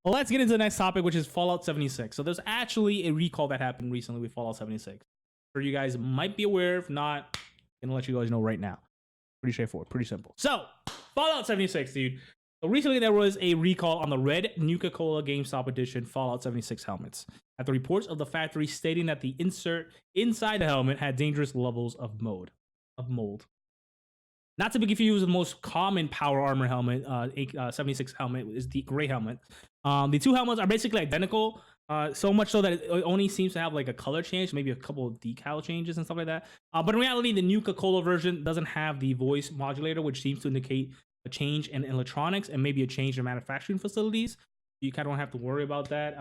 Well, let's get into the next topic, which is Fallout 76. So there's actually a recall that happened recently with Fallout 76. For you guys might be aware. If not, I'm gonna let you guys know right now. Pretty straightforward, pretty simple. So Fallout 76, dude. So recently there was a recall on the red Nuka-Cola GameStop edition Fallout 76 helmets after reports of the factory stating that the insert inside the helmet had dangerous levels of mold. Not to be confused with the most common power armor helmet, 76 helmet is the gray helmet. The two helmets are basically identical, so much so that it only seems to have like a color change, maybe a couple of decal changes and stuff like that. But in reality, the Nuka-Cola version doesn't have the voice modulator, which seems to indicate a change in electronics and maybe a change in manufacturing facilities. You kind of don't have to worry about that.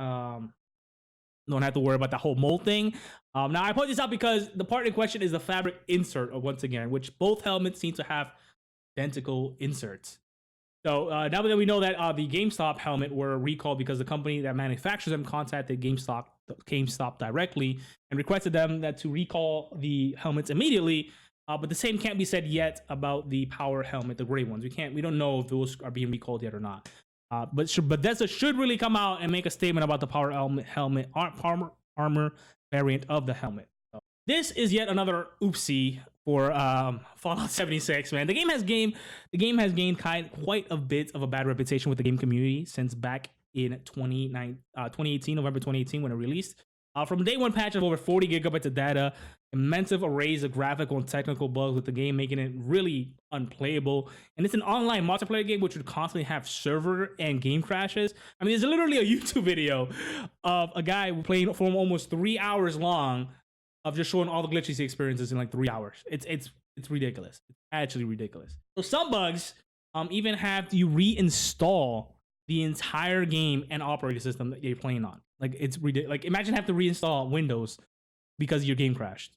Don't have to worry about the whole mold thing. Now, I point this out because the part in question is the fabric insert, once again, which both helmets seem to have identical inserts. So now that we know that the GameStop helmet were recalled because the company that manufactures them contacted GameStop directly and requested them that to recall the helmets immediately. But the same can't be said yet about the power helmet, the gray ones. We don't know if those are being recalled yet or not. But Bethesda should really come out and make a statement about the power helmet armor variant of the helmet. So this is yet another oopsie for Fallout 76, man. The game has gained quite a bit of a bad reputation with the game community since back in 2018, November 2018, when it released. From day one patch of over 40 gigabytes of data, immense arrays of graphical and technical bugs with the game, making it really unplayable. And it's an online multiplayer game which would constantly have server and game crashes. I mean, there's literally a YouTube video of a guy playing for almost 3 hours long of just showing all the glitches he experiences in like 3 hours. It's ridiculous. It's actually ridiculous. So some bugs even have you reinstall the entire game and operating system that you're playing on. Like, it's ridiculous. Like, imagine having to reinstall Windows because your game crashed.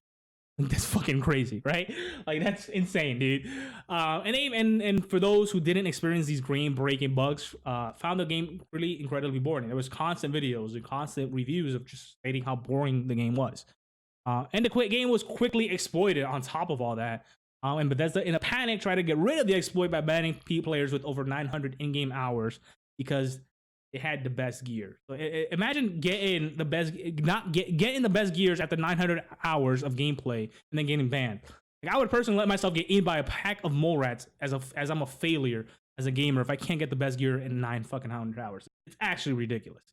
Like, that's fucking crazy, right? Like, that's insane, dude. And for those who didn't experience these game-breaking bugs, found the game really incredibly boring. There was constant videos and constant reviews of just stating how boring the game was. And the game was quickly exploited on top of all that. And Bethesda, in a panic, tried to get rid of the exploit by banning players with over 900 in-game hours because they had the best gear. So imagine getting the best, getting the best gears after 900 hours of gameplay and then getting banned. Like, I would personally let myself get eaten by a pack of mole rats as I'm a failure as a gamer if I can't get the best gear in 900 hours. It's actually ridiculous.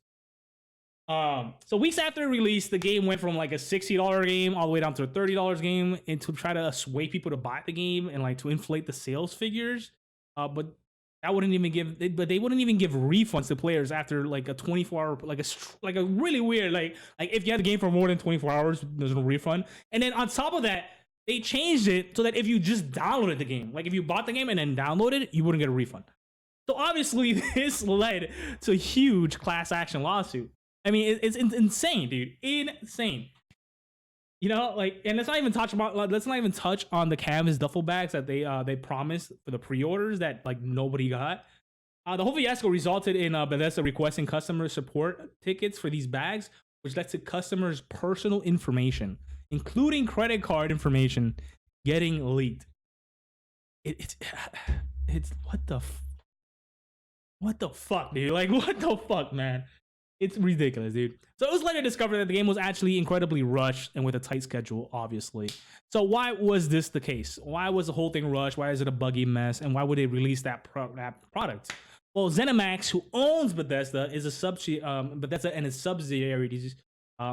So weeks after release, the game went from like a $60 game all the way down to a $30 game, and to try to sway people to buy the game and like to inflate the sales figures. But they wouldn't even give refunds to players after like a 24-hour, like a really weird, like if you had the game for more than 24 hours, there's no refund. And then on top of that, they changed it so that if you just downloaded the game, like if you bought the game and then downloaded it, you wouldn't get a refund. So obviously this led to a huge class action lawsuit. I mean, it's insane, dude. Insane. You know, like, and let's not even touch on the canvas duffel bags that they promised for the pre-orders that like nobody got. The whole fiasco resulted in Bethesda requesting customer support tickets for these bags, which led to customers' personal information, including credit card information, getting leaked. It's what the fuck, dude? Like, what the fuck, man? It's ridiculous, dude. So it was later discovered that the game was actually incredibly rushed and with a tight schedule, obviously. So why was this the case? Why was the whole thing rushed? Why is it a buggy mess? And why would they release that product? Well, ZeniMax, who owns Bethesda, Bethesda and its subsidiaries,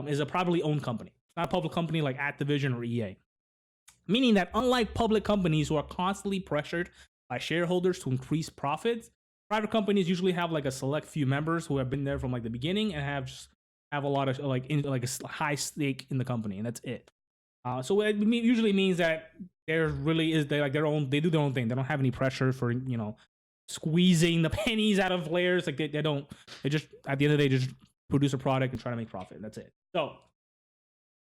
is a privately owned company. It's not a public company like Activision or EA. Meaning that unlike public companies who are constantly pressured by shareholders to increase profits, private companies usually have like a select few members who have been there from like the beginning and have a lot of like a high stake in the company, and that's it. So it usually means that they do their own thing. They don't have any pressure for, you know, squeezing the pennies out of players. Like they just at the end of the day just produce a product and try to make profit, and that's it. So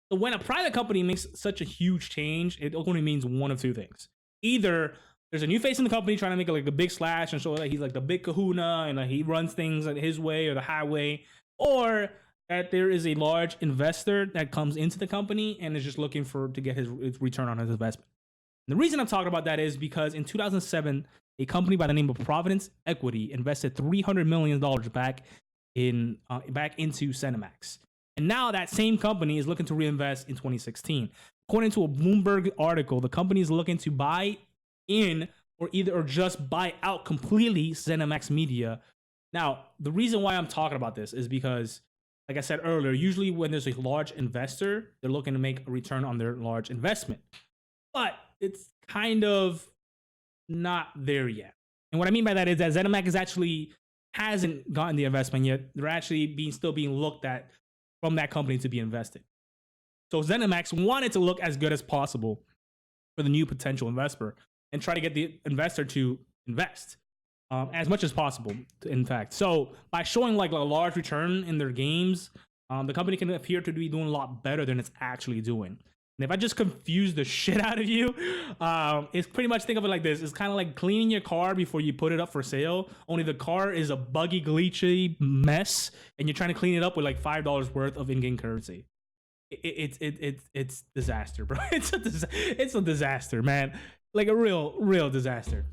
when a private company makes such a huge change, it only means one of two things. Either there's a new face in the company trying to make like a big splash and show that he's like the big kahuna and he runs things his way or the highway, or that there is a large investor that comes into the company and is just looking to get his return on his investment. And the reason I'm talking about that is because in 2007, a company by the name of Providence Equity invested $300 million back back into ZeniMax. And now that same company is looking to reinvest in 2016. According to a Bloomberg article, the company is looking to buy in or just buy out completely ZeniMax Media. Now, the reason why I'm talking about this is because, like I said earlier, usually when there's a large investor, they're looking to make a return on their large investment. But it's kind of not there yet. And what I mean by that is that ZeniMax hasn't gotten the investment yet. They're actually still being looked at from that company to be invested. So ZeniMax wanted to look as good as possible for the new potential investor and try to get the investor to invest as much as possible, in fact. So by showing like a large return in their games, the company can appear to be doing a lot better than it's actually doing. And if I just confuse the shit out of you, it's pretty much, think of it like this. It's kind of like cleaning your car before you put it up for sale. Only the car is a buggy, glitchy mess, and you're trying to clean it up with like $5 worth of in-game currency. It's disaster, bro. It's a disaster, man. Like a real disaster.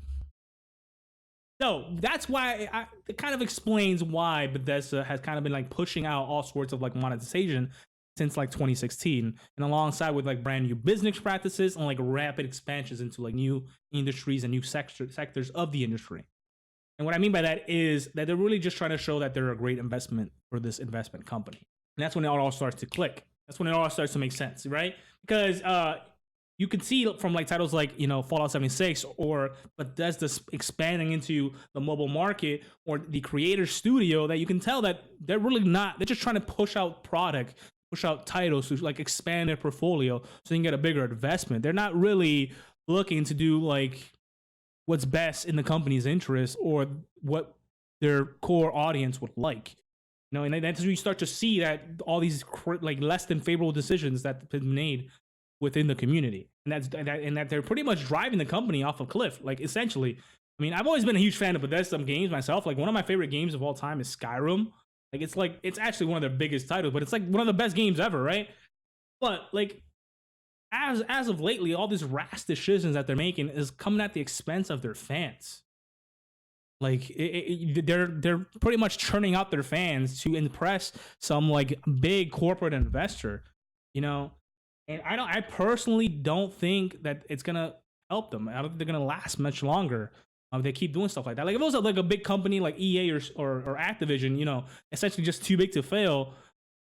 So that's why it kind of explains why Bethesda has kind of been like pushing out all sorts of like monetization since like 2016, and alongside with like brand new business practices and like rapid expansions into like new industries and new sectors of the industry. And what I mean by that is that they're really just trying to show that they're a great investment for this investment company. And that's when it all starts to click. That's when it all starts to make sense, right? Because you can see from like titles like, you know, Fallout 76 or Bethesda expanding into the mobile market or the creator studio, that you can tell that they're really not, they're just trying to push out titles to like expand their portfolio so they can get a bigger investment. They're not really looking to do like what's best in the company's interest or what their core audience would like. You know, and that's where you start to see that all these like less than favorable decisions that have been made within the community, and that they're pretty much driving the company off a cliff. Like essentially, I mean, I've always been a huge fan of Bethesda games myself. Like one of my favorite games of all time is Skyrim. Like it's actually one of their biggest titles, but it's like one of the best games ever, right? But like as of lately, all these rash decisions that they're making is coming at the expense of their fans. Like they're pretty much churning out their fans to impress some like big corporate investor, you know. And I personally don't think that it's gonna help them. I don't think they're gonna last much longer. They keep doing stuff like that. Like if it was like a big company like EA or Activision, you know, essentially just too big to fail,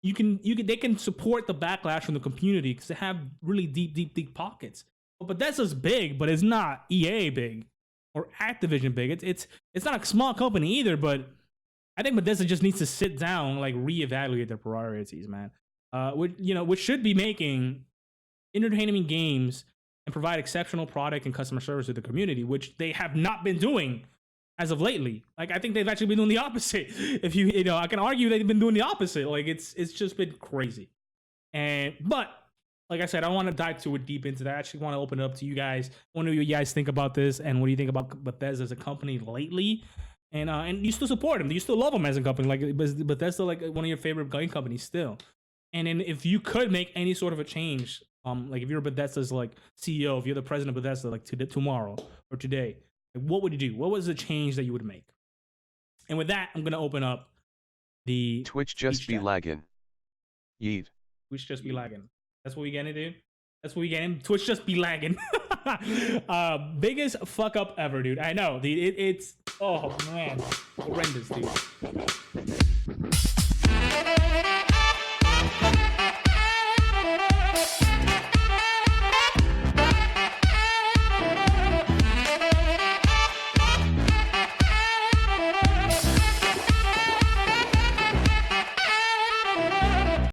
they can support the backlash from the community because they have really deep pockets. But Bethesda's big, but it's not EA big or Activision big. It's not a small company either. But I think Bethesda just needs to sit down, like reevaluate their priorities, man. Which should be making entertaining games and provide exceptional product and customer service to the community, which they have not been doing as of lately. Like I think they've actually been doing the opposite. If you know, I can argue they've been doing the opposite. Like it's just been crazy. But like I said, I want to dive too deep into that. I actually want to open it up to you guys. I wonder what you guys think about this and what do you think about Bethesda as a company lately? And you still support them? Do you still love them as a company? Like Bethesda, like one of your favorite game companies still? And then if you could make any sort of a change, like if you're Bethesda's like CEO, if you're the president of Bethesda, like tomorrow or today, like what would you do? What was the change that you would make? And with that, I'm gonna open up the Twitch just be lagging. Yeet. Twitch just be lagging. That's what we gonna do. That's what we getting. Twitch just be lagging. Biggest fuck up ever, dude. I know, dude. It's oh man, horrendous, dude.